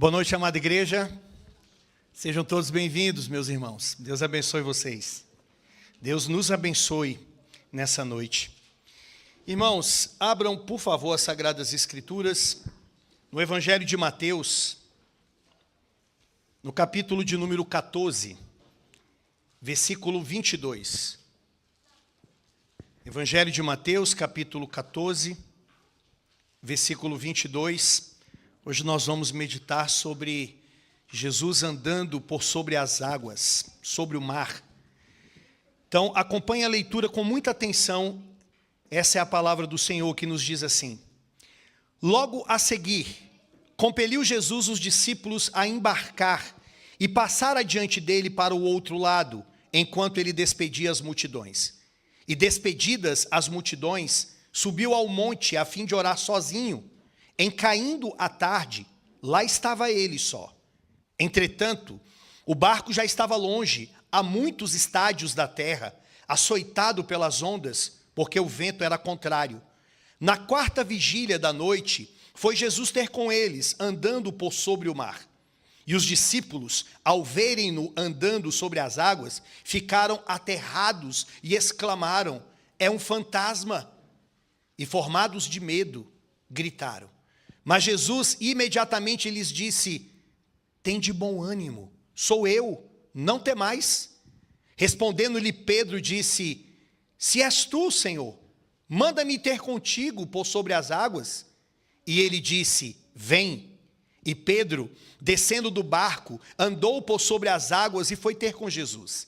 Boa noite, amada igreja. Sejam todos bem-vindos, meus irmãos. Deus abençoe vocês. Deus nos abençoe nessa noite. Irmãos, abram, por favor, as Sagradas Escrituras no Evangelho de Mateus, no capítulo de número 14, versículo 22. Evangelho de Mateus, capítulo 14, versículo 22. Hoje nós vamos meditar sobre Jesus andando por sobre as águas, sobre o mar. Então, acompanhe a leitura com muita atenção. Essa é a palavra do Senhor que nos diz assim: logo a seguir, compeliu Jesus os discípulos a embarcar e passar adiante dele para o outro lado, enquanto ele despedia as multidões. E despedidas as multidões, subiu ao monte a fim de orar sozinho. Em caindo a tarde, lá estava ele só. Entretanto, o barco já estava longe, a muitos estádios da terra, açoitado pelas ondas, porque o vento era contrário. Na quarta vigília da noite, foi Jesus ter com eles, andando por sobre o mar. E os discípulos, ao verem-no andando sobre as águas, ficaram aterrados e exclamaram: é um fantasma! E formados de medo, gritaram. Mas Jesus imediatamente lhes disse: tende bom ânimo, sou eu, não temais. Respondendo-lhe Pedro, disse: se és tu, Senhor, manda-me ter contigo por sobre as águas. E ele disse: vem. E Pedro, descendo do barco, andou por sobre as águas e foi ter com Jesus.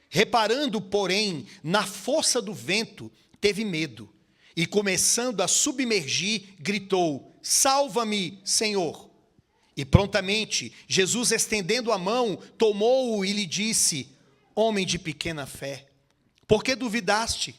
Reparando, porém, na força do vento, teve medo. E começando a submergir, gritou: salva-me, Senhor. E prontamente, Jesus, estendendo a mão, tomou-o e lhe disse: homem de pequena fé, por que duvidaste?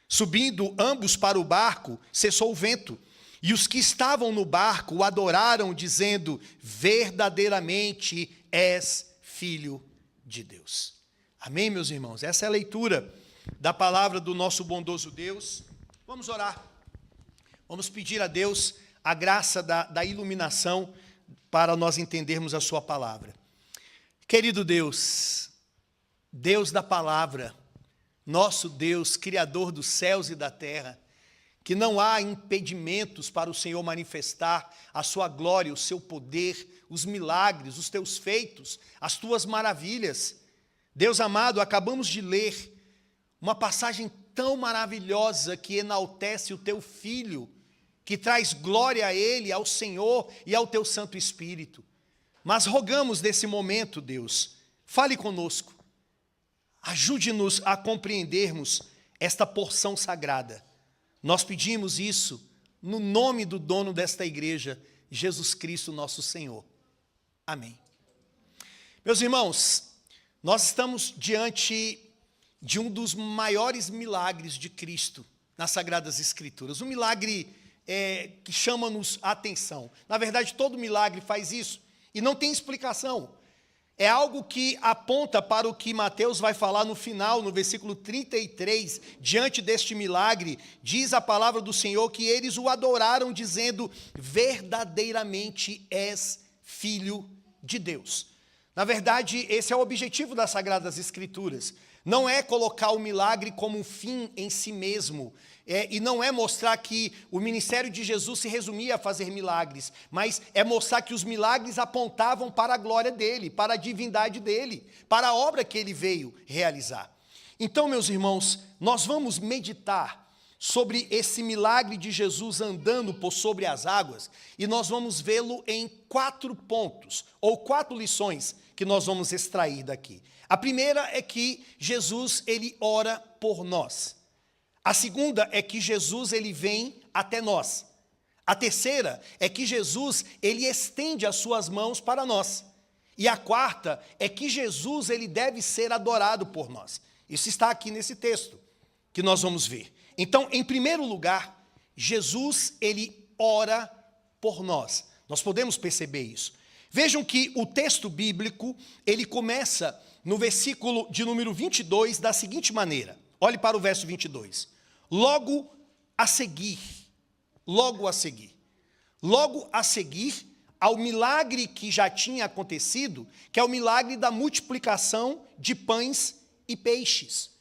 Subindo ambos para o barco, cessou o vento. E os que estavam no barco o adoraram, dizendo: verdadeiramente és filho de Deus. Amém, meus irmãos? Essa é a leitura da palavra do nosso bondoso Deus. Vamos orar. Vamos pedir a Deus a graça da iluminação para nós entendermos a sua palavra. Querido Deus, Deus da palavra, nosso Deus, Criador dos céus e da terra, que não há impedimentos para o Senhor manifestar a sua glória, o seu poder, os milagres, os teus feitos, as tuas maravilhas. Deus amado, acabamos de ler uma passagem tão maravilhosa que enaltece o teu Filho, que traz glória a Ele, ao Senhor e ao teu Santo Espírito. Mas rogamos nesse momento, Deus, fale conosco, ajude-nos a compreendermos esta porção sagrada. Nós pedimos isso no nome do dono desta igreja, Jesus Cristo, nosso Senhor. Amém. Meus irmãos, nós estamos diante de um dos maiores milagres de Cristo nas Sagradas Escrituras. Um milagre que chama-nos a atenção. Na verdade, todo milagre faz isso e não tem explicação. É algo que aponta para o que Mateus vai falar no final, no versículo 33. Diante deste milagre, diz a palavra do Senhor que eles o adoraram, dizendo: verdadeiramente és filho de Deus. Na verdade, esse é o objetivo das Sagradas Escrituras. Não é colocar o milagre como um fim em si mesmo, e não é mostrar que o ministério de Jesus se resumia a fazer milagres, mas é mostrar que os milagres apontavam para a glória dele, para a divindade dele, para a obra que ele veio realizar. Então, meus irmãos, nós vamos meditar sobre esse milagre de Jesus andando por sobre as águas, e nós vamos vê-lo em 4 pontos, ou 4 lições que nós vamos extrair daqui. A primeira é que Jesus, ele ora por nós. A segunda é que Jesus, ele vem até nós. A terceira é que Jesus, ele estende as suas mãos para nós. E a quarta é que Jesus, ele deve ser adorado por nós. Isso está aqui nesse texto que nós vamos ver. Então, em primeiro lugar, Jesus, ele ora por nós. Nós podemos perceber isso. Vejam que o texto bíblico, ele começa no versículo de número 22 da seguinte maneira. Olhe para o verso 22. Logo a seguir, ao milagre que já tinha acontecido, que é o milagre da multiplicação de pães e peixes.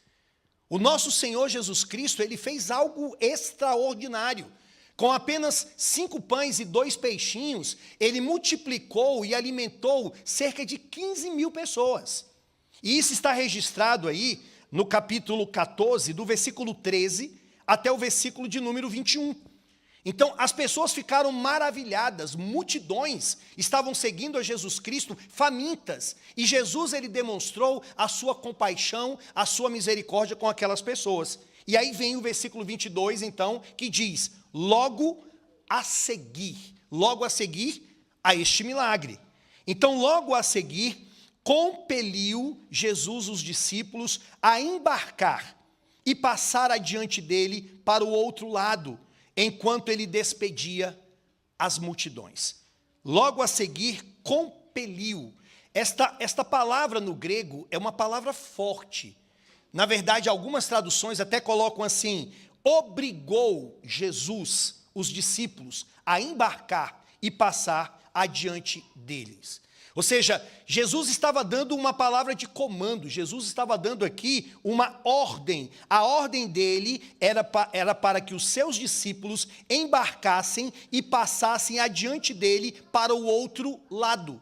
O nosso Senhor Jesus Cristo, ele fez algo extraordinário. Com apenas 5 pães e 2 peixinhos, ele multiplicou e alimentou cerca de 15 mil pessoas. E isso está registrado aí no capítulo 14, do versículo 13 até o versículo de número 21. Então, as pessoas ficaram maravilhadas, multidões estavam seguindo a Jesus Cristo, famintas, e Jesus, ele demonstrou a sua compaixão, a sua misericórdia com aquelas pessoas. E aí vem o versículo 22, então, que diz, logo a seguir a este milagre. Então, logo a seguir, compeliu Jesus os discípulos a embarcar e passar adiante dele para o outro lado, enquanto ele despedia as multidões. Logo a seguir, compeliu. Esta palavra no grego é uma palavra forte. Na verdade, algumas traduções até colocam assim, obrigou Jesus, os discípulos, a embarcar e passar adiante deles. Ou seja, Jesus estava dando uma palavra de comando, Jesus estava dando aqui uma ordem. A ordem dele era para que os seus discípulos embarcassem e passassem adiante dele para o outro lado.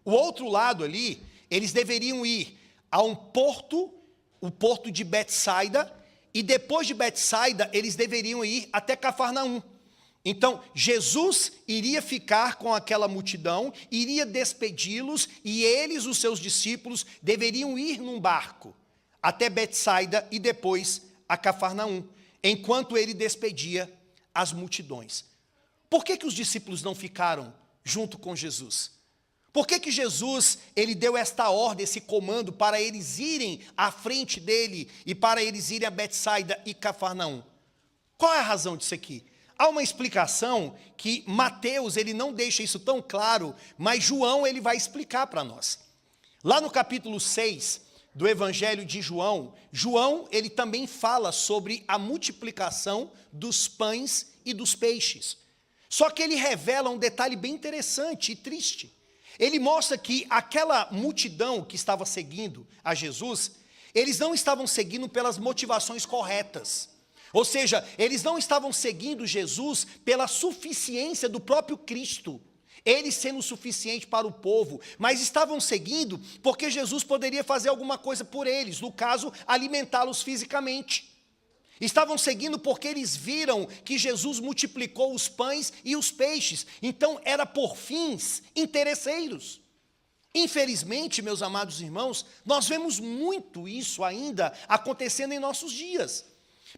O outro lado ali, eles deveriam ir a um porto, o porto de Betsaida, e depois de Betsaida, eles deveriam ir até Cafarnaum. Então, Jesus iria ficar com aquela multidão, iria despedi-los, e eles, os seus discípulos, deveriam ir num barco até Betsaida e depois a Cafarnaum, enquanto ele despedia as multidões. Por que os discípulos não ficaram junto com Jesus? Por que Jesus, ele deu esta ordem, esse comando para eles irem à frente dele e para eles irem a Betsaida e Cafarnaum? Qual é a razão disso aqui? Há uma explicação que Mateus, ele não deixa isso tão claro, mas João, ele vai explicar para nós. Lá no capítulo 6 do Evangelho de João, ele também fala sobre a multiplicação dos pães e dos peixes. Só que ele revela um detalhe bem interessante e triste. Ele mostra que aquela multidão que estava seguindo a Jesus, eles não estavam seguindo pelas motivações corretas. Ou seja, eles não estavam seguindo Jesus pela suficiência do próprio Cristo, ele sendo suficiente para o povo, mas estavam seguindo porque Jesus poderia fazer alguma coisa por eles, no caso, alimentá-los fisicamente. Estavam seguindo porque eles viram que Jesus multiplicou os pães e os peixes, então era por fins interesseiros. Infelizmente, meus amados irmãos, nós vemos muito isso ainda acontecendo em nossos dias.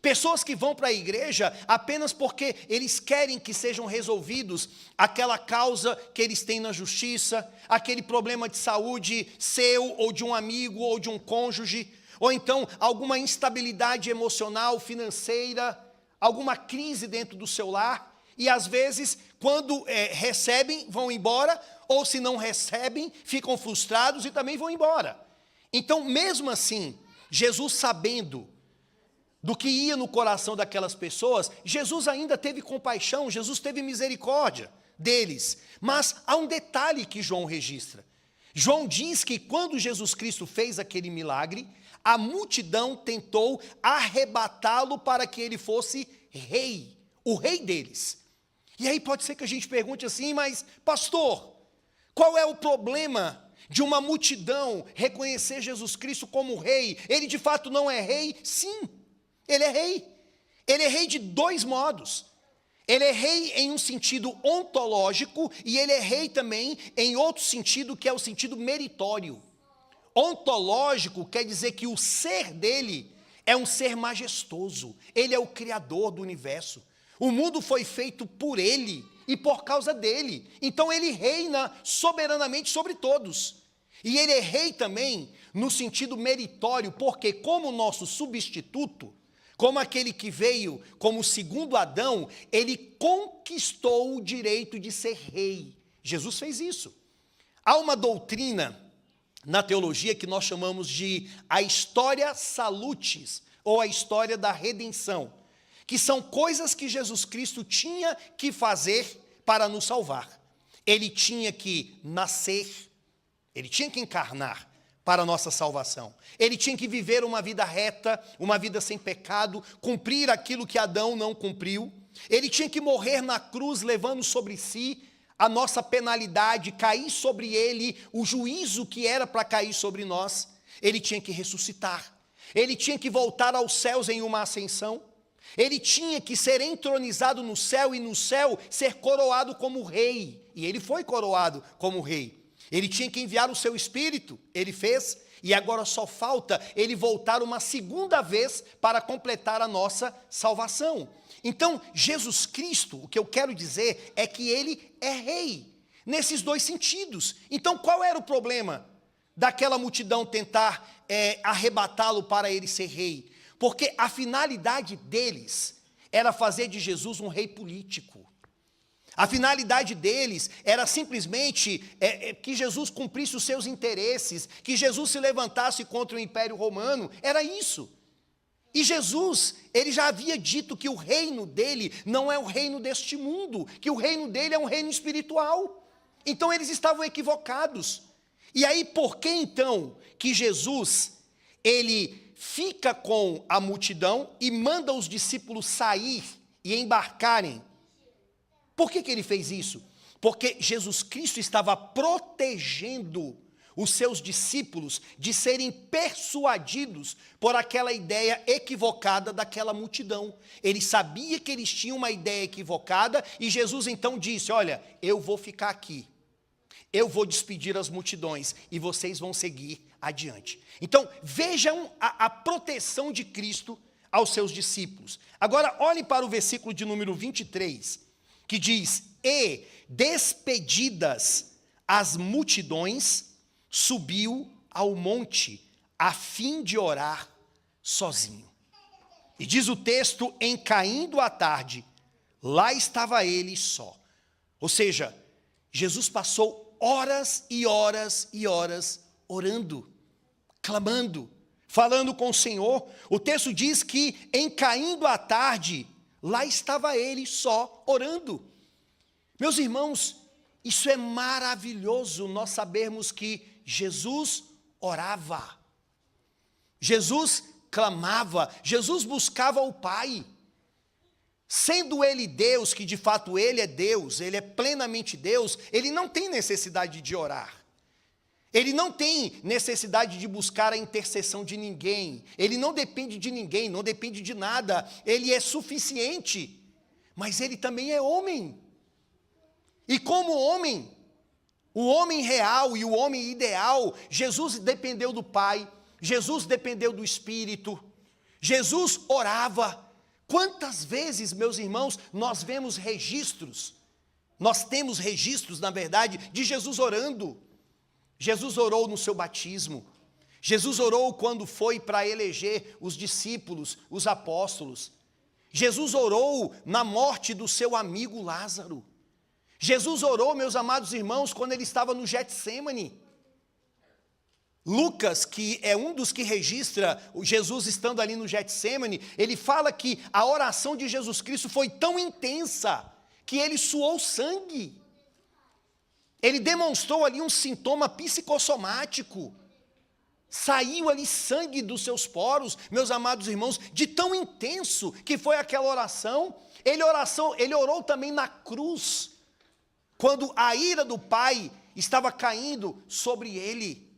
Pessoas que vão para a igreja apenas porque eles querem que sejam resolvidos aquela causa que eles têm na justiça, aquele problema de saúde seu ou de um amigo ou de um cônjuge, ou então alguma instabilidade emocional, financeira, alguma crise dentro do seu lar, e às vezes, quando recebem, vão embora, ou se não recebem, ficam frustrados e também vão embora. Então, mesmo assim, Jesus sabendo do que ia no coração daquelas pessoas, Jesus ainda teve compaixão, Jesus teve misericórdia deles. Mas há um detalhe que João registra. João diz que quando Jesus Cristo fez aquele milagre, a multidão tentou arrebatá-lo para que ele fosse rei, o rei deles. E aí pode ser que a gente pergunte assim, mas pastor, qual é o problema de uma multidão reconhecer Jesus Cristo como rei? Ele de fato não é rei? Sim. Ele é rei. Ele é rei de 2 modos. Ele é rei em um sentido ontológico e ele é rei também em outro sentido, que é o sentido meritório. Ontológico quer dizer que o ser dele é um ser majestoso. Ele é o criador do universo. O mundo foi feito por ele e por causa dele. Então ele reina soberanamente sobre todos. E ele é rei também no sentido meritório, porque como nosso substituto, como aquele que veio como o segundo Adão, ele conquistou o direito de ser rei. Jesus fez isso. Há uma doutrina na teologia que nós chamamos de a história salutis, ou a história da redenção, que são coisas que Jesus Cristo tinha que fazer para nos salvar. Ele tinha que nascer, ele tinha que encarnar para a nossa salvação. Ele tinha que viver uma vida reta, uma vida sem pecado, cumprir aquilo que Adão não cumpriu. Ele tinha que morrer na cruz, levando sobre si a nossa penalidade, cair sobre ele o juízo que era para cair sobre nós. Ele tinha que ressuscitar. Ele tinha que voltar aos céus em uma ascensão. Ele tinha que ser entronizado no céu e no céu ser coroado como rei. E ele foi coroado como rei. Ele tinha que enviar o seu Espírito, ele fez, e agora só falta ele voltar uma segunda vez para completar a nossa salvação. Então, Jesus Cristo, o que eu quero dizer é que ele é rei, nesses dois sentidos. Então, qual era o problema daquela multidão tentar arrebatá-lo para ele ser rei? Porque a finalidade deles era fazer de Jesus um rei político. A finalidade deles era simplesmente que Jesus cumprisse os seus interesses, que Jesus se levantasse contra o Império Romano, era isso. E Jesus, ele já havia dito que o reino dele não é o reino deste mundo, que o reino dele é um reino espiritual. Então eles estavam equivocados. E aí, por que então que Jesus, ele fica com a multidão e manda os discípulos sair e embarcarem? Por que ele fez isso? Porque Jesus Cristo estava protegendo os seus discípulos de serem persuadidos por aquela ideia equivocada daquela multidão. Ele sabia que eles tinham uma ideia equivocada e Jesus então disse, olha, eu vou ficar aqui, eu vou despedir as multidões e vocês vão seguir adiante. Então vejam a proteção de Cristo aos seus discípulos. Agora olhem para o versículo de número 23, que diz, e despedidas as multidões, subiu ao monte, a fim de orar sozinho. E diz o texto, em caindo a tarde, lá estava ele só. Ou seja, Jesus passou horas e horas e horas orando, clamando, falando com o Senhor. O texto diz que, em caindo a tarde, lá estava ele só, orando. Meus irmãos, isso é maravilhoso, nós sabermos que Jesus orava, Jesus clamava, Jesus buscava o Pai. Sendo ele Deus, que de fato ele é Deus, ele é plenamente Deus, ele não tem necessidade de orar. Ele não tem necessidade de buscar a intercessão de ninguém. Ele não depende de ninguém, não depende de nada. Ele é suficiente. Mas ele também é homem. E como homem, o homem real e o homem ideal, Jesus dependeu do Pai, Jesus dependeu do Espírito, Jesus orava. Quantas vezes, meus irmãos, nós vemos registros, nós temos registros, na verdade, de Jesus orando. Jesus orou no seu batismo, Jesus orou quando foi para eleger os discípulos, os apóstolos. Jesus orou na morte do seu amigo Lázaro. Jesus orou, meus amados irmãos, quando ele estava no Getsêmani. Lucas, que é um dos que registra Jesus estando ali no Getsêmani, ele fala que a oração de Jesus Cristo foi tão intensa que ele suou sangue. Ele demonstrou ali um sintoma psicossomático. Saiu ali sangue dos seus poros, meus amados irmãos, de tão intenso que foi aquela oração. Ele orou também na cruz, quando a ira do Pai estava caindo sobre ele.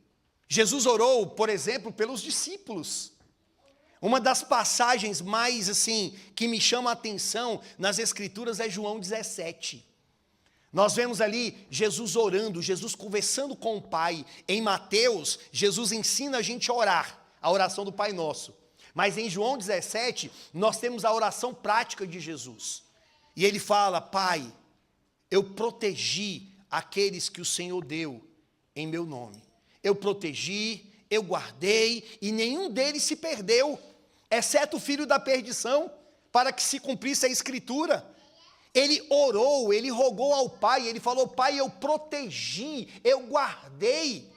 Jesus orou, por exemplo, pelos discípulos. Uma das passagens mais, assim, que me chama a atenção nas Escrituras é João 17. Nós vemos ali Jesus orando, Jesus conversando com o Pai. Em Mateus, Jesus ensina a gente a orar, a oração do Pai Nosso. Mas em João 17, nós temos a oração prática de Jesus. E ele fala, Pai, eu protegi aqueles que o Senhor deu em meu nome. Eu protegi, eu guardei, e nenhum deles se perdeu, exceto o filho da perdição, para que se cumprisse a Escritura. Ele orou, ele rogou ao Pai, ele falou, Pai, eu protegi, eu guardei.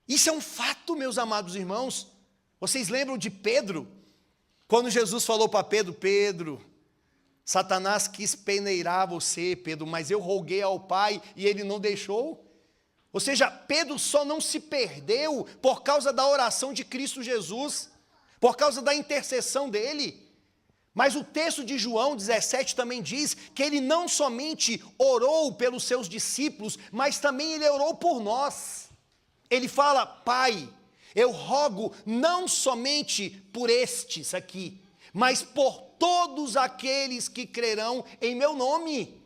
Isso é um fato, meus amados irmãos. Vocês lembram de Pedro? Quando Jesus falou para Pedro, Pedro, Satanás quis peneirar você, Pedro, mas eu roguei ao Pai e ele não deixou. Ou seja, Pedro só não se perdeu por causa da oração de Cristo Jesus, por causa da intercessão dele. Mas o texto de João 17 também diz que ele não somente orou pelos seus discípulos, mas também ele orou por nós. Ele fala: Pai, eu rogo não somente por estes aqui, mas por todos aqueles que crerão em meu nome.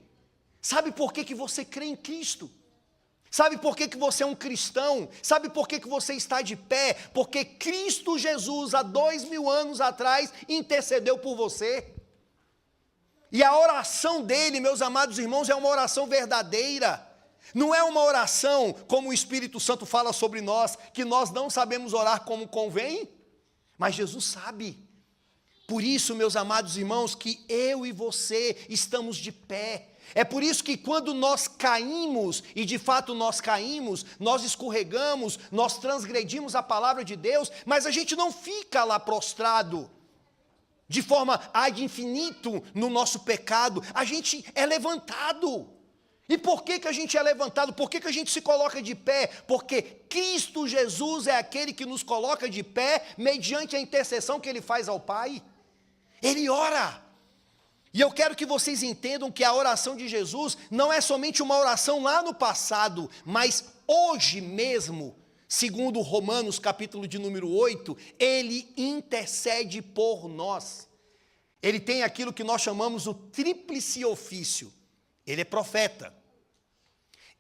Sabe por que você crê em Cristo? Sabe por que você é um cristão? Sabe por que você está de pé? Porque Cristo Jesus, há 2000 anos atrás, intercedeu por você. E a oração dele, meus amados irmãos, é uma oração verdadeira. Não é uma oração como o Espírito Santo fala sobre nós, que nós não sabemos orar como convém, mas Jesus sabe. Por isso, meus amados irmãos, que eu e você estamos de pé. É por isso que quando nós caímos, e de fato nós caímos, nós escorregamos, nós transgredimos a palavra de Deus, mas a gente não fica lá prostrado, de forma ad infinito no nosso pecado, a gente é levantado. E por que a gente é levantado? Por que a gente se coloca de pé? Porque Cristo Jesus é aquele que nos coloca de pé, mediante a intercessão que Ele faz ao Pai. Ele ora. E eu quero que vocês entendam que a oração de Jesus não é somente uma oração lá no passado, mas hoje mesmo, segundo Romanos capítulo de número 8, ele intercede por nós. Ele tem aquilo que nós chamamos o tríplice ofício. Ele é profeta,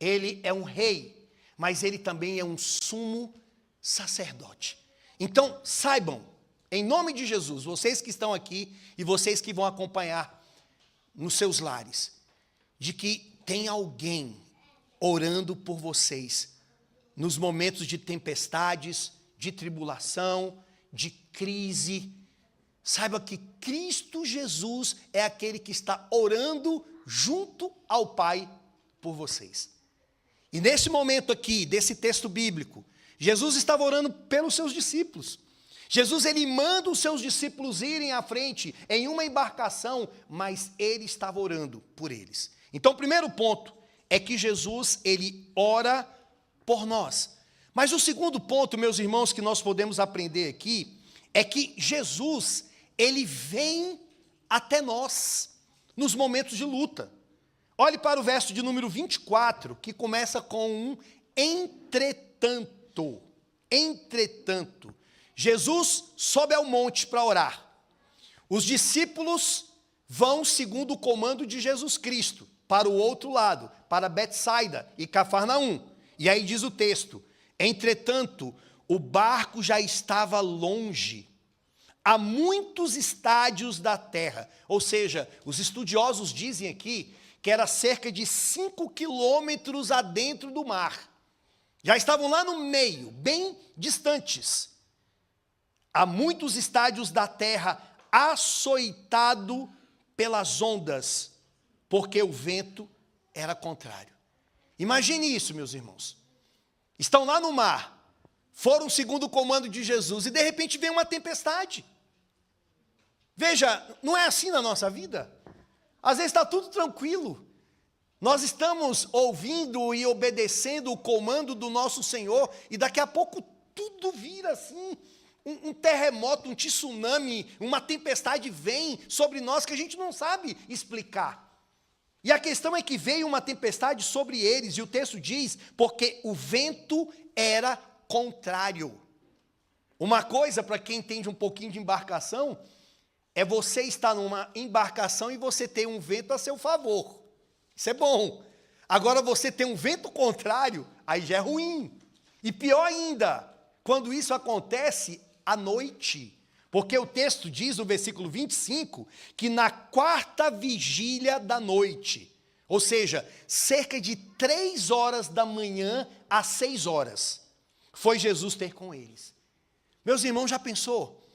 ele é um rei, mas ele também é um sumo sacerdote. Então, saibam, em nome de Jesus, vocês que estão aqui e vocês que vão acompanhar nos seus lares, de que tem alguém orando por vocês nos momentos de tempestades, de tribulação, de crise. Saiba que Cristo Jesus é aquele que está orando junto ao Pai por vocês. E nesse momento aqui, desse texto bíblico, Jesus estava orando pelos seus discípulos. Jesus, ele manda os seus discípulos irem à frente em uma embarcação, mas ele estava orando por eles. Então, o primeiro ponto é que Jesus, ele ora por nós. Mas o segundo ponto, meus irmãos, que nós podemos aprender aqui, é que Jesus, ele vem até nós nos momentos de luta. Olhe para o verso de número 24, que começa com um entretanto. Entretanto. Jesus sobe ao monte para orar. Os discípulos vão segundo o comando de Jesus Cristo, para o outro lado, para Betsaida e Cafarnaum. E aí diz o texto: entretanto, o barco já estava longe, a muitos estádios da terra. Ou seja, os estudiosos dizem aqui que era cerca de 5 quilômetros adentro do mar. Já estavam lá no meio, bem distantes. Há muitos estádios da terra açoitado pelas ondas, porque o vento era contrário. Imagine isso, meus irmãos. Estão lá no mar, foram segundo o comando de Jesus, e de repente vem uma tempestade. Veja, não é assim na nossa vida? Às vezes está tudo tranquilo. Nós estamos ouvindo e obedecendo o comando do nosso Senhor, e daqui a pouco tudo vira assim. Um terremoto, um tsunami, uma tempestade vem sobre nós que a gente não sabe explicar. E a questão é que veio uma tempestade sobre eles, e o texto diz, porque o vento era contrário. Uma coisa, para quem entende um pouquinho de embarcação, é você estar numa embarcação e você ter um vento a seu favor. Isso é bom. Agora você tem um vento contrário, aí já é ruim. E pior ainda, quando isso acontece à noite, porque o texto diz no versículo 25, que na 4ª vigília da noite, ou seja, cerca de 3 horas da manhã às 6 horas, foi Jesus ter com eles. Meus irmãos, já pensou?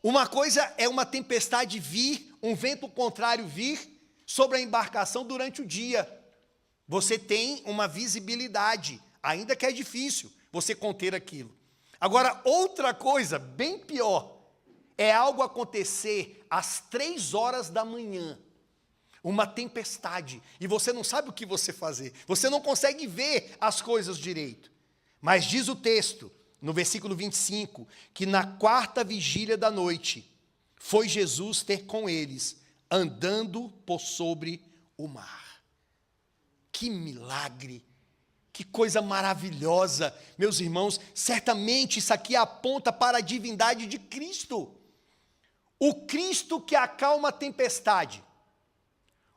Uma coisa é uma tempestade vir, um vento contrário vir sobre a embarcação durante o dia. Você tem uma visibilidade, ainda que é difícil você conter aquilo. Agora, outra coisa, bem pior, é algo acontecer às 3 horas da manhã. uma tempestade, e você não sabe o que você fazer, você não consegue ver as coisas direito. Mas diz o texto, no versículo 25, que na quarta vigília da noite, foi Jesus ter com eles, andando por sobre o mar. Que milagre! Que coisa maravilhosa, meus irmãos. Certamente isso aqui aponta para a divindade de Cristo. O Cristo que acalma a tempestade.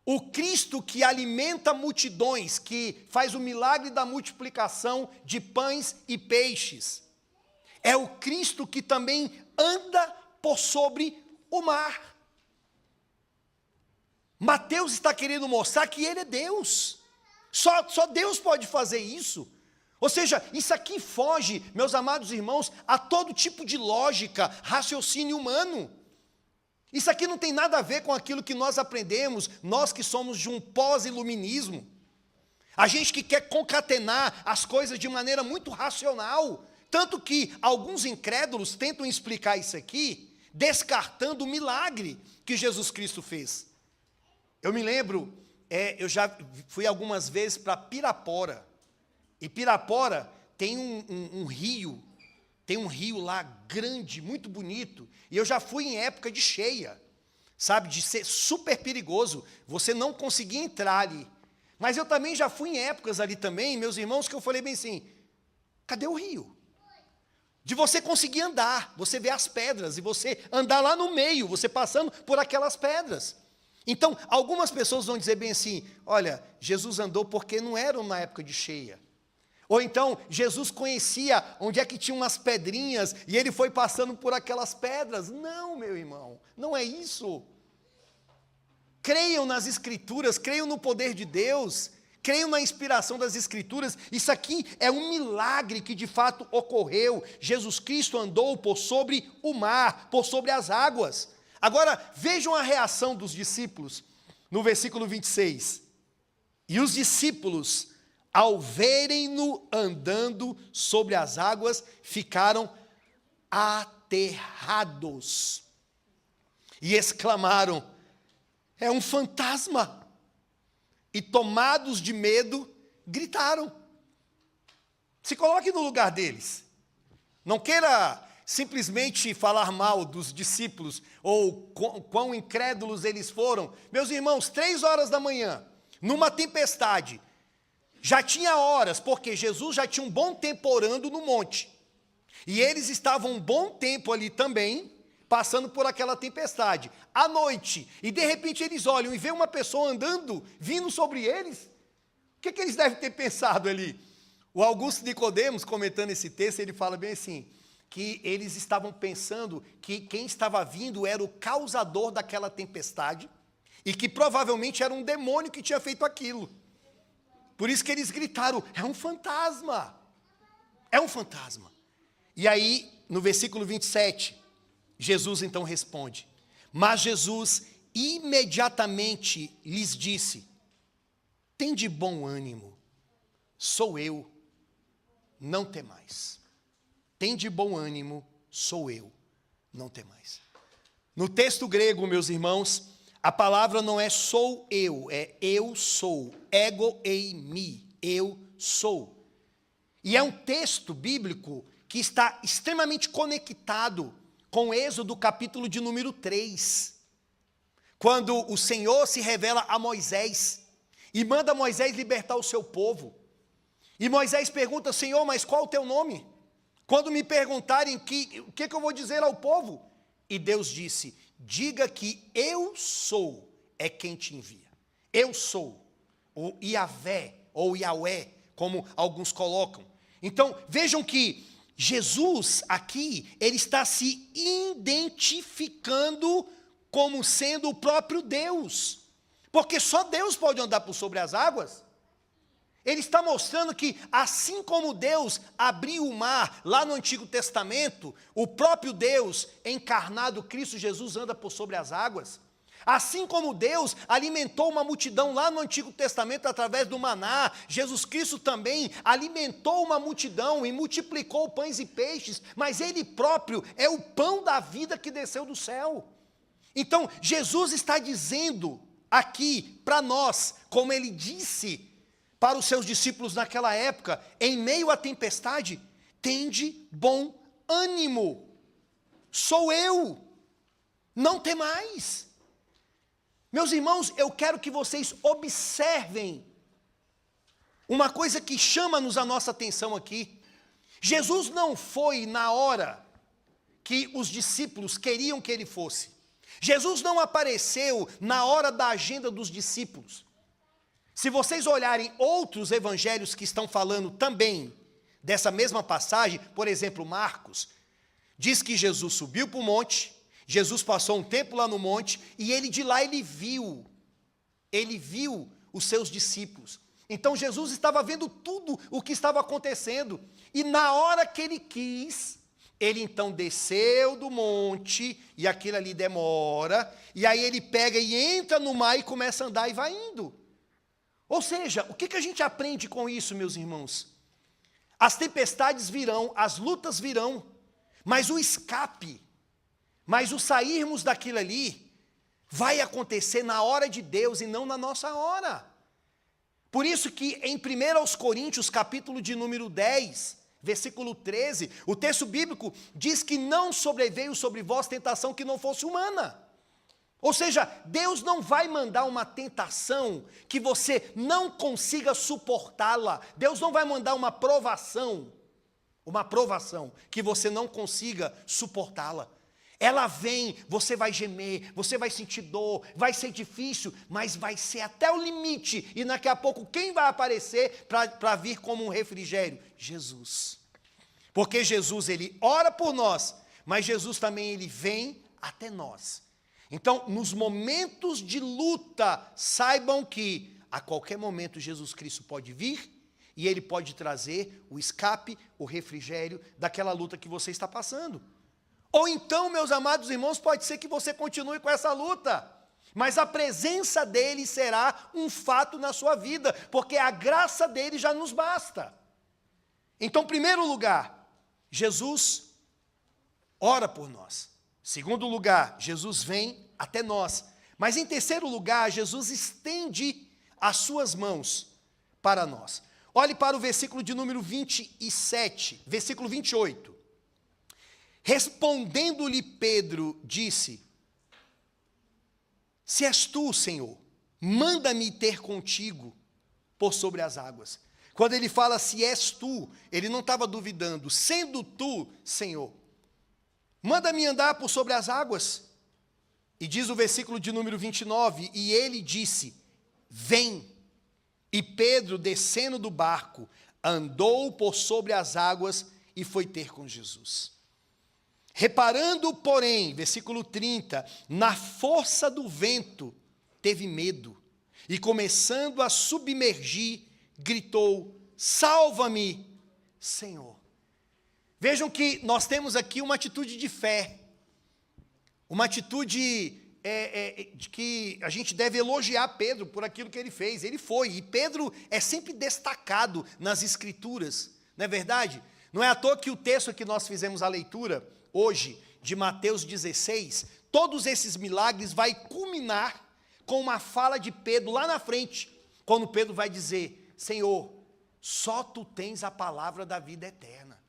O Cristo que alimenta multidões, que faz o milagre da multiplicação de pães e peixes. É o Cristo que também anda por sobre o mar. Mateus está querendo mostrar que ele é Deus. Só Deus pode fazer isso. Ou seja, isso aqui foge, meus amados irmãos, a todo tipo de lógica, raciocínio humano. Isso aqui não tem nada a ver com aquilo que nós aprendemos, nós que somos de um pós-iluminismo. A gente que quer concatenar as coisas de maneira muito racional. Tanto que alguns incrédulos tentam explicar isso aqui, descartando o milagre que Jesus Cristo fez. Eu me lembro, eu já fui algumas vezes para Pirapora. E Pirapora tem um rio, tem um rio lá grande, muito bonito. E eu já fui em época de cheia, sabe, de ser super perigoso. Você não conseguia entrar ali. Mas eu também já fui em épocas ali também, meus irmãos, que eu falei bem assim, cadê o rio? De você conseguir andar, você ver as pedras, e você andar lá no meio, você passando por aquelas pedras. Então, algumas pessoas vão dizer bem assim, olha, Jesus andou porque não era na época de cheia. Ou então, Jesus conhecia onde é que tinha umas pedrinhas, e ele foi passando por aquelas pedras. Não, meu irmão, não é isso. Creiam nas Escrituras, creiam no poder de Deus, creiam na inspiração das Escrituras. Isso aqui é um milagre que de fato ocorreu. Jesus Cristo andou por sobre o mar, por sobre as águas. Agora, vejam a reação dos discípulos, no versículo 26. E os discípulos, ao verem-no andando sobre as águas, ficaram aterrados. E exclamaram, é um fantasma. E tomados de medo, gritaram. Se coloque no lugar deles. Não queira simplesmente falar mal dos discípulos, ou quão incrédulos eles foram. Meus irmãos, 3 horas da manhã, numa tempestade, já tinha horas, porque Jesus já tinha um bom tempo orando no monte. E eles estavam um bom tempo ali também, passando por aquela tempestade. À noite, e de repente eles olham e vêem uma pessoa andando, vindo sobre eles. O que eles devem ter pensado ali? O Augusto Nicodemos, comentando esse texto, ele fala bem assim, que eles estavam pensando que quem estava vindo era o causador daquela tempestade, e que provavelmente era um demônio que tinha feito aquilo. Por isso que eles gritaram, é um fantasma. É um fantasma. E aí, no versículo 27, Jesus então responde, mas Jesus imediatamente lhes disse, tende bom ânimo, sou eu, não temais. Tende bom ânimo, sou eu, não temais. No texto grego, meus irmãos, a palavra não é sou eu, é eu sou, ego eimi, eu sou. E é um texto bíblico que está extremamente conectado com Êxodo capítulo de número 3, quando o Senhor se revela a Moisés e manda Moisés libertar o seu povo. E Moisés pergunta, Senhor, mas qual o teu nome? Quando me perguntarem o que eu vou dizer ao povo? E Deus disse, diga que eu sou é quem te envia. Eu sou, o Iavé, ou Yahweh, como alguns colocam. Então, vejam que Jesus aqui, ele está se identificando como sendo o próprio Deus. Porque só Deus pode andar por sobre as águas. Ele está mostrando que, assim como Deus abriu o mar lá no Antigo Testamento, o próprio Deus, encarnado, Cristo Jesus, anda por sobre as águas. Assim como Deus alimentou uma multidão lá no Antigo Testamento através do maná, Jesus Cristo também alimentou uma multidão e multiplicou pães e peixes, mas Ele próprio é o pão da vida que desceu do céu. Então, Jesus está dizendo aqui para nós, como ele disse para os seus discípulos naquela época, em meio à tempestade, tende bom ânimo. Sou eu, não temais. Meus irmãos, eu quero que vocês observem uma coisa que chama-nos a nossa atenção aqui. Jesus não foi na hora que os discípulos queriam que ele fosse. Jesus não apareceu na hora da agenda dos discípulos. Se vocês olharem outros evangelhos que estão falando também dessa mesma passagem, por exemplo, Marcos, diz que Jesus subiu para o monte, Jesus passou um tempo lá no monte, e de lá ele viu os seus discípulos. Então Jesus estava vendo tudo o que estava acontecendo, e na hora que ele quis, ele então desceu do monte, e aquilo ali demora, e aí ele pega e entra no mar e começa a andar e vai indo. Ou seja, o que a gente aprende com isso, meus irmãos? As tempestades virão, as lutas virão, mas o escape, mas o sairmos daquilo ali, vai acontecer na hora de Deus e não na nossa hora. Por isso que em 1 Coríntios, capítulo de número 10, versículo 13, o texto bíblico diz que não sobreveio sobre vós tentação que não fosse humana. Ou seja, Deus não vai mandar uma tentação que você não consiga suportá-la. Deus não vai mandar uma provação que você não consiga suportá-la. Ela vem, você vai gemer, você vai sentir dor, vai ser difícil, mas vai ser até o limite. E daqui a pouco, quem vai aparecer para vir como um refrigério? Jesus. Porque Jesus, ele ora por nós, mas Jesus também, ele vem até nós. Então, nos momentos de luta, saibam que a qualquer momento Jesus Cristo pode vir e ele pode trazer o escape, o refrigério daquela luta que você está passando. Ou então, meus amados irmãos, pode ser que você continue com essa luta, mas a presença dele será um fato na sua vida, porque a graça dele já nos basta. Então, em primeiro lugar, Jesus ora por nós. Segundo lugar, Jesus vem até nós. Mas em terceiro lugar, Jesus estende as suas mãos para nós. Olhe para o versículo de número 27, versículo 28. Respondendo-lhe Pedro, disse: se és tu, Senhor, manda-me ter contigo por sobre as águas. Quando ele fala se és tu, ele não estava duvidando. Sendo tu, Senhor, manda-me andar por sobre as águas. E diz o versículo de número 29, e ele disse: vem. E Pedro, descendo do barco, andou por sobre as águas e foi ter com Jesus. Reparando, porém, versículo 30, na força do vento, teve medo, e começando a submergir, gritou: salva-me, Senhor. Vejam que nós temos aqui uma atitude de fé, uma atitude de que a gente deve elogiar Pedro por aquilo que ele fez. Ele foi, e Pedro é sempre destacado nas Escrituras, não é verdade? Não é à toa que o texto que nós fizemos a leitura hoje, de Mateus 16, todos esses milagres vai culminar com uma fala de Pedro lá na frente, quando Pedro vai dizer: Senhor, só tu tens a palavra da vida eterna.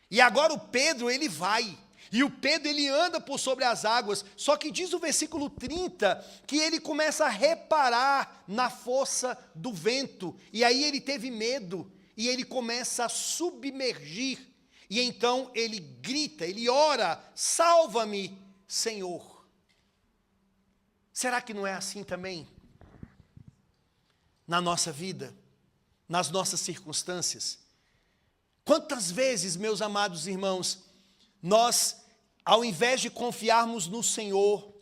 E agora o Pedro, ele vai, e o Pedro, ele anda por sobre as águas, só que diz o versículo 30, que ele começa a reparar na força do vento, e aí ele teve medo, e ele começa a submergir, e então ele grita, ele ora: salva-me, Senhor. Será que não é assim também? Na nossa vida, nas nossas circunstâncias? Quantas vezes, meus amados irmãos, nós, ao invés de confiarmos no Senhor,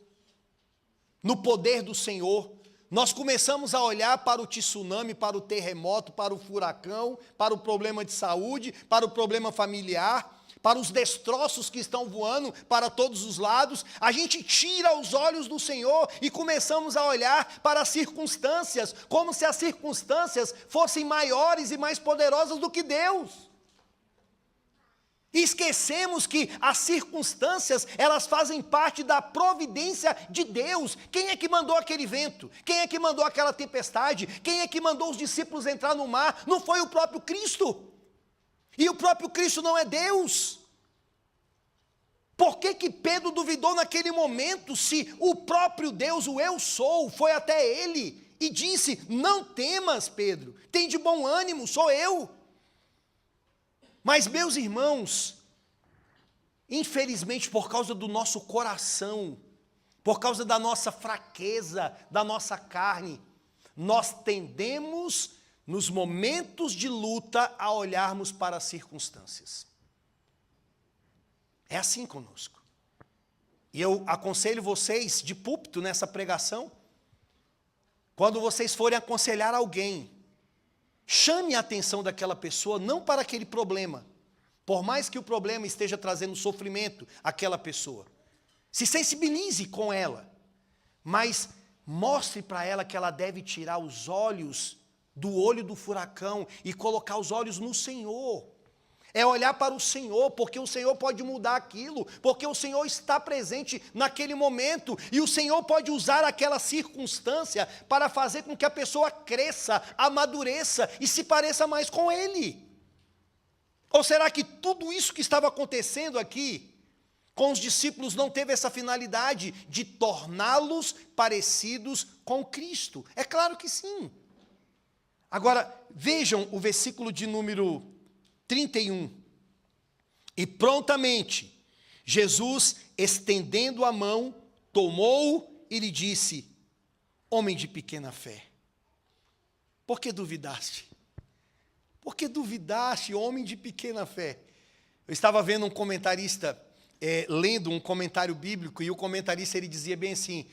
no poder do Senhor, nós começamos a olhar para o tsunami, para o terremoto, para o furacão, para o problema de saúde, para o problema familiar, para os destroços que estão voando para todos os lados. A gente tira os olhos do Senhor e começamos a olhar para as circunstâncias, como se as circunstâncias fossem maiores e mais poderosas do que Deus. E esquecemos que as circunstâncias, elas fazem parte da providência de Deus. Quem é que mandou aquele vento? Quem é que mandou aquela tempestade? Quem é que mandou os discípulos entrar no mar? Não foi o próprio Cristo. E o próprio Cristo não é Deus. Por que que Pedro duvidou naquele momento, se o próprio Deus, o eu sou, foi até ele e disse: não temas, Pedro, tem de bom ânimo, sou eu. Mas, meus irmãos, infelizmente, por causa do nosso coração, por causa da nossa fraqueza, da nossa carne, nós tendemos, nos momentos de luta, a olharmos para as circunstâncias. É assim conosco. E eu aconselho vocês, de púlpito, nessa pregação, quando vocês forem aconselhar alguém, chame a atenção daquela pessoa, não para aquele problema, por mais que o problema esteja trazendo sofrimento àquela pessoa. Se sensibilize com ela, mas mostre para ela que ela deve tirar os olhos do olho do furacão e colocar os olhos no Senhor. É olhar para o Senhor, porque o Senhor pode mudar aquilo, porque o Senhor está presente naquele momento, e o Senhor pode usar aquela circunstância para fazer com que a pessoa cresça, amadureça e se pareça mais com Ele. Ou será que tudo isso que estava acontecendo aqui com os discípulos não teve essa finalidade de torná-los parecidos com Cristo? É claro que sim. Agora, vejam o versículo de número 31. E prontamente, Jesus, estendendo a mão, tomou e lhe disse: homem de pequena fé, por que duvidaste? Por que duvidaste, homem de pequena fé? Eu estava vendo um comentarista, lendo um comentário bíblico, e o comentarista ele dizia bem assim: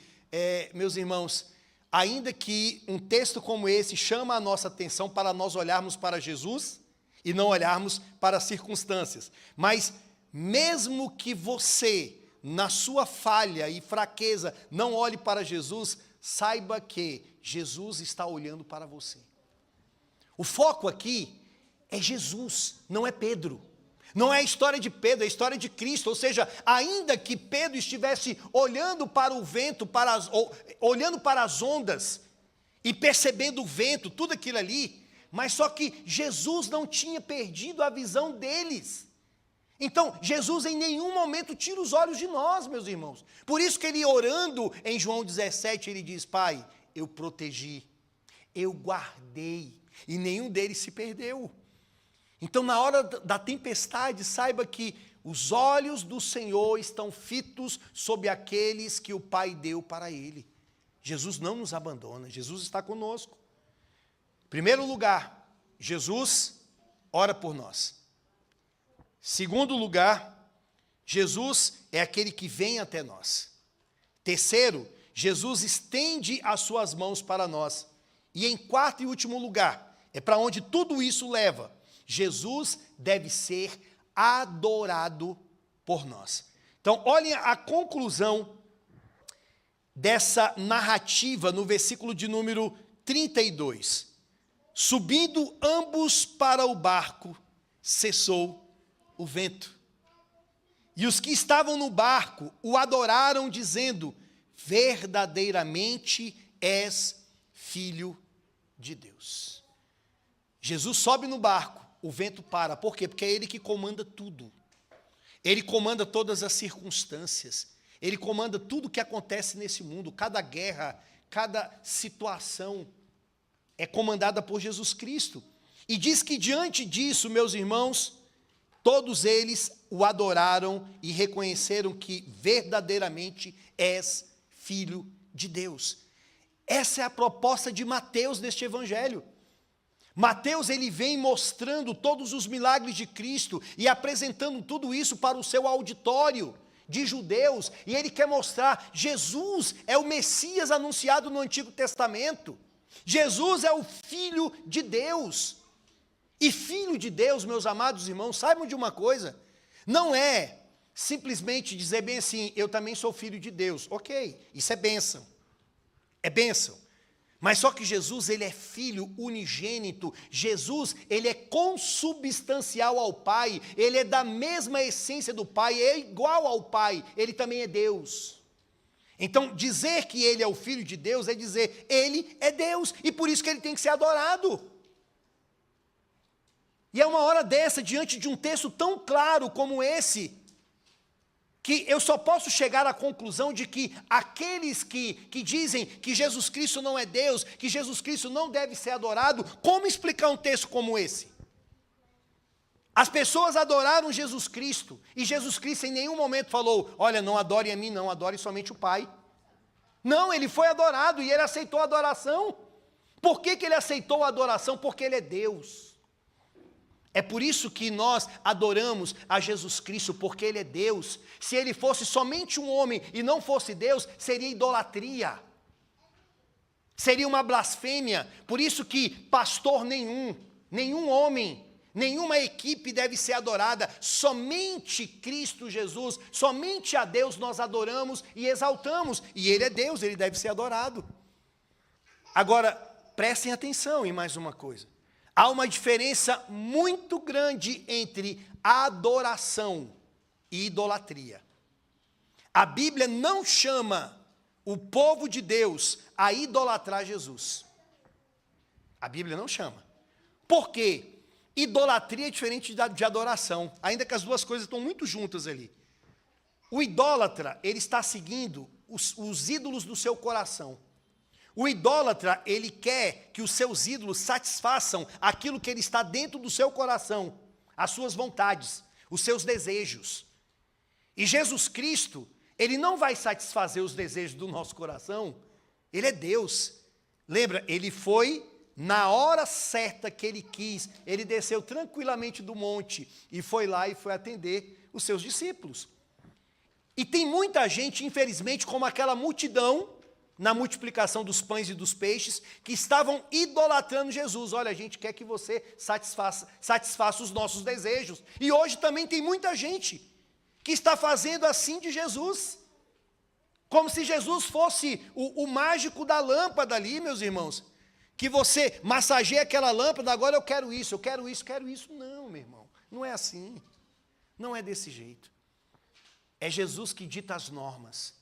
meus irmãos, ainda que um texto como esse chama a nossa atenção para nós olharmos para Jesus e não olharmos para as circunstâncias, mas mesmo que você, na sua falha e fraqueza, não olhe para Jesus, saiba que Jesus está olhando para você. O foco aqui é Jesus, não é Pedro. Não é a história de Pedro, é a história de Cristo. Ou seja, ainda que Pedro estivesse olhando para o vento, olhando para as ondas e percebendo o vento, tudo aquilo ali, mas só que Jesus não tinha perdido a visão deles. Então, Jesus em nenhum momento tira os olhos de nós, meus irmãos. Por isso que ele, orando em João 17, ele diz: Pai, eu protegi, eu guardei, e nenhum deles se perdeu. Então, na hora da tempestade, saiba que os olhos do Senhor estão fitos sobre aqueles que o Pai deu para ele. Jesus não nos abandona, Jesus está conosco. Em primeiro lugar, Jesus ora por nós. Segundo lugar, Jesus é aquele que vem até nós. Terceiro, Jesus estende as suas mãos para nós. E em quarto e último lugar, é para onde tudo isso leva, Jesus deve ser adorado por nós. Então, olhem a conclusão dessa narrativa no versículo de número 32. Subindo ambos para o barco, cessou o vento. E os que estavam no barco o adoraram, dizendo: verdadeiramente és filho de Deus. Jesus sobe no barco, o vento para. Por quê? Porque é Ele que comanda tudo. Ele comanda todas as circunstâncias. Ele comanda tudo o que acontece nesse mundo. Cada guerra, cada situação é comandada por Jesus Cristo. E diz que diante disso, meus irmãos, todos eles o adoraram e reconheceram que verdadeiramente és filho de Deus. Essa é a proposta de Mateus neste evangelho. Mateus, ele vem mostrando todos os milagres de Cristo e apresentando tudo isso para o seu auditório de judeus, e ele quer mostrar: Jesus é o Messias anunciado no Antigo Testamento. Jesus é o Filho de Deus. E Filho de Deus, meus amados irmãos, saibam de uma coisa: não é simplesmente dizer bem assim: eu também sou filho de Deus. Ok, isso é bênção. É bênção. Mas só que Jesus, ele é filho unigênito. Jesus, ele é consubstancial ao Pai. Ele é da mesma essência do Pai, é igual ao Pai. Ele também é Deus. Então, dizer que ele é o Filho de Deus é dizer, ele é Deus. E por isso que ele tem que ser adorado. E é uma hora dessa, diante de um texto tão claro como esse, que eu só posso chegar à conclusão de que aqueles que dizem que Jesus Cristo não é Deus, que Jesus Cristo não deve ser adorado, como explicar um texto como esse? As pessoas adoraram Jesus Cristo, e Jesus Cristo em nenhum momento falou, olha, não adorem a mim não, adorem somente o Pai. Não, ele foi adorado e ele aceitou a adoração. Por que ele aceitou a adoração? Porque ele é Deus. É por isso que nós adoramos a Jesus Cristo, porque ele é Deus. Se ele fosse somente um homem e não fosse Deus, seria idolatria. Seria uma blasfêmia. Por isso que pastor nenhum homem, nenhuma equipe deve ser adorada. Somente Cristo Jesus, somente a Deus nós adoramos e exaltamos. E ele é Deus, ele deve ser adorado. Agora, prestem atenção em mais uma coisa. Há uma diferença muito grande entre adoração e idolatria. A Bíblia não chama o povo de Deus a idolatrar Jesus. A Bíblia não chama. Por quê? Idolatria é diferente de adoração, ainda que as duas coisas estão muito juntas ali. O idólatra, ele está seguindo os ídolos do seu coração. O idólatra, ele quer que os seus ídolos satisfaçam aquilo que ele está dentro do seu coração, as suas vontades, os seus desejos. E Jesus Cristo, ele não vai satisfazer os desejos do nosso coração, ele é Deus. Lembra, ele foi na hora certa que ele quis, ele desceu tranquilamente do monte e foi lá e foi atender os seus discípulos. E tem muita gente, infelizmente, como aquela multidão, na multiplicação dos pães e dos peixes, que estavam idolatrando Jesus. Olha, a gente quer que você satisfaça os nossos desejos. E hoje também tem muita gente que está fazendo assim de Jesus. Como se Jesus fosse o mágico da lâmpada ali, meus irmãos. Que você massageia aquela lâmpada, agora eu quero isso, eu quero isso, quero isso. Não, meu irmão, não é assim. Não é desse jeito. É Jesus que dita as normas.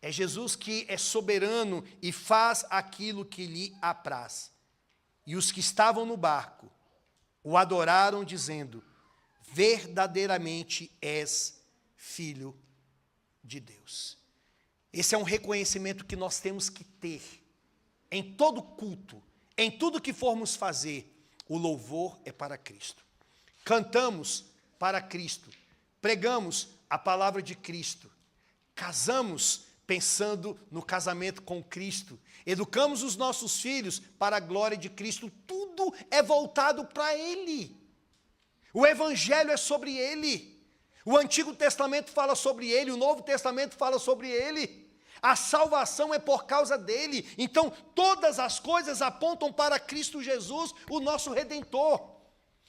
É Jesus que é soberano e faz aquilo que lhe apraz. E os que estavam no barco o adoraram, dizendo, verdadeiramente és filho de Deus. Esse é um reconhecimento que nós temos que ter. Em todo culto, em tudo que formos fazer, o louvor é para Cristo. Cantamos para Cristo, pregamos a palavra de Cristo, casamos pensando no casamento com Cristo, educamos os nossos filhos para a glória de Cristo, tudo é voltado para Ele. O Evangelho é sobre Ele, o Antigo Testamento fala sobre Ele, o Novo Testamento fala sobre Ele, a salvação é por causa dEle, então todas as coisas apontam para Cristo Jesus, o nosso Redentor.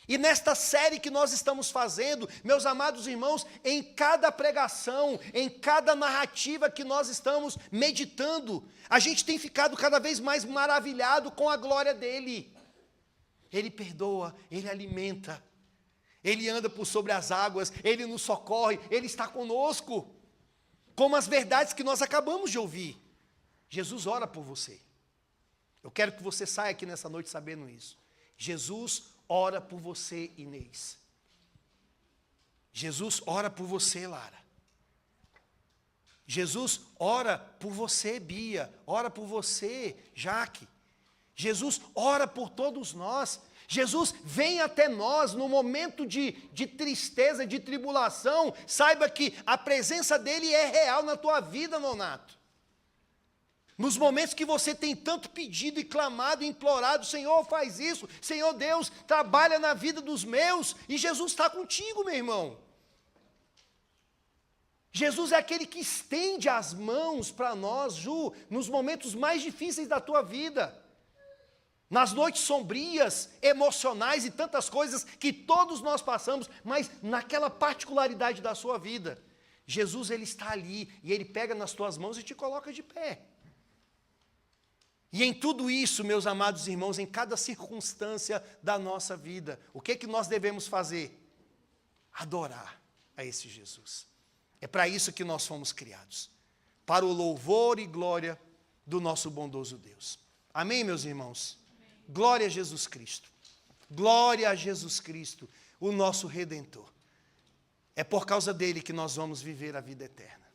E nesta série que nós estamos fazendo, meus amados irmãos, em cada pregação, em cada narrativa que nós estamos meditando, a gente tem ficado cada vez mais maravilhado com a glória dEle. Ele perdoa, Ele alimenta, Ele anda por sobre as águas, Ele nos socorre, Ele está conosco. Como as verdades que nós acabamos de ouvir. Jesus ora por você. Eu quero que você saia aqui nessa noite sabendo isso. Jesus ora por você, Inês. Jesus ora por você, Lara. Jesus ora por você, Bia. Ora por você, Jaque. Jesus ora por todos nós. Jesus vem até nós no momento de tristeza, de tribulação. Saiba que a presença dEle é real na tua vida, nonato. Nos momentos que você tem tanto pedido e clamado, implorado, Senhor, faz isso, Senhor Deus, trabalha na vida dos meus, e Jesus está contigo, meu irmão. Jesus é aquele que estende as mãos para nós, Ju, nos momentos mais difíceis da tua vida. Nas noites sombrias, emocionais e tantas coisas que todos nós passamos, mas naquela particularidade da sua vida, Jesus, Ele está ali, e Ele pega nas tuas mãos e te coloca de pé. E em tudo isso, meus amados irmãos, em cada circunstância da nossa vida, o que nós devemos fazer? Adorar a esse Jesus. É para isso que nós fomos criados, para o louvor e glória do nosso bondoso Deus. Amém, meus irmãos? Amém. Glória a Jesus Cristo. Glória a Jesus Cristo, o nosso Redentor. É por causa dele que nós vamos viver a vida eterna.